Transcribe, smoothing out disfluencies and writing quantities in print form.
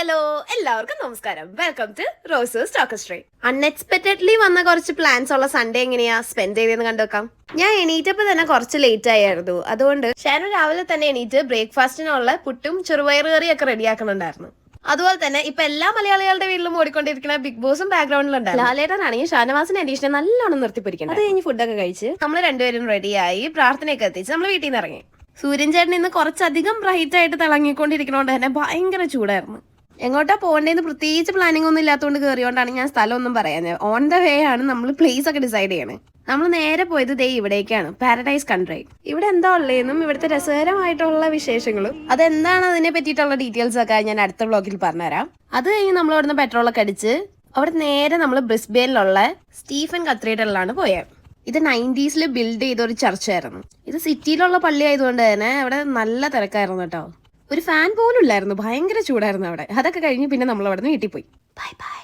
Hello എല്ലാവർക്കും നമസ്കാരം. Welcome to roses ടോക്കസ്ട്രീ. അൺഎക്സ്പെക്ടഡ്ലി വന്ന കുറച്ച് പ്ലാൻസ് ഉള്ള സൺഡേ എങ്ങനെയാ സ്പെൻഡ് ചെയ്തെന്ന് കണ്ടുവെക്കാം. ഞാൻ എണീറ്റപ്പോൾ തന്നെ കുറച്ച് ലേറ്റ് ആയിരുന്നു. അതുകൊണ്ട് ഷാനു രാവിലെ തന്നെ എണീറ്റ് ബ്രേക്ക്ഫാസ്റ്റിനുള്ള പുട്ടും ചെറുപയർ കറിയൊക്കെ റെഡിയാക്കുന്നുണ്ടായിരുന്നു. അതുപോലെ തന്നെ ഇപ്പൊ എല്ലാ മലയാളികളുടെ വീട്ടിലും ഓടിക്കൊണ്ടിരിക്കുന്ന ബിഗ് ബോസും ബാക്ക്ഗ്രൗണ്ടിലുണ്ട്. ലാലേട്ടനാണെങ്കിൽ ഷാനവാസിന്റെ അഡീഷനെ നല്ലോണം നിർത്തിപ്പിടിക്കണം. അത് കഴിഞ്ഞ് ഫുഡൊക്കെ കഴിച്ച് നമ്മൾ രണ്ടുപേരും റെഡിയായി പ്രാർത്ഥനയൊക്കെ എത്തിച്ച് നമ്മൾ വീട്ടിൽ നിന്ന് ഇറങ്ങി. സൂര്യൻ ചേട്ടൻ ഇന്ന് കുറച്ചധികം ബ്രൈറ്റ് ആയിട്ട് തിളങ്ങിക്കൊണ്ടിരിക്കണോണ്ട് തന്നെ ഭയങ്കര ചൂടായിരുന്നു. എങ്ങോട്ടാ പോകേണ്ടതെന്ന് പ്രത്യേകിച്ച് പ്ലാനിങ് ഒന്നും ഇല്ലാത്തതുകൊണ്ട് കയറിയോണ്ടാണ് ഞാൻ സ്ഥലം ഒന്നും പറയാഞ്ഞത്. ഓൺ ദ വേ ആണ് നമ്മൾ പ്ലേസ് ഒക്കെ ഡിസൈഡ് ചെയ്യണേ. നമ്മൾ നേരെ പോയത് ദേ ഇവിടേക്കാണ്, പാരഡൈസ് കൺട്രി. ഇവിടെ എന്താ ഉള്ളതെന്നും ഇവിടുത്തെ രസകരമായിട്ടുള്ള വിശേഷങ്ങളും അതെന്താണ് അതിനെ പറ്റിയിട്ടുള്ള ഡീറ്റെയിൽസ് ഒക്കെ ഞാൻ അടുത്ത വ്ളോഗിൽ പറഞ്ഞുതരാം. അത് കഴിഞ്ഞ് നമ്മൾ അവിടുന്ന് പെട്രോളൊക്കെ അടിച്ച് അവിടെ നേരെ നമ്മൾ ബ്രിസ്ബെയിനിലുള്ള സ്റ്റീഫൻ കത്തീഡ്രലിലാണ് പോയത്. ഇത് 90s ബിൽഡ് ചെയ്ത ഒരു ചർച്ചായിരുന്നു. ഇത് സിറ്റിയിലുള്ള പള്ളി ആയതുകൊണ്ട് തന്നെ അവിടെ നല്ല തിരക്കായിരുന്നു കേട്ടോ. ഒരു ഫാൻ പോലും ഇല്ലായിരുന്നു, ഭയങ്കര ചൂടായിരുന്നു അവിടെ. അതൊക്കെ കഴിഞ്ഞ് പിന്നെ നമ്മൾ അവിടെ നിന്ന് വീട്ടിൽ പോയി. Bye bye.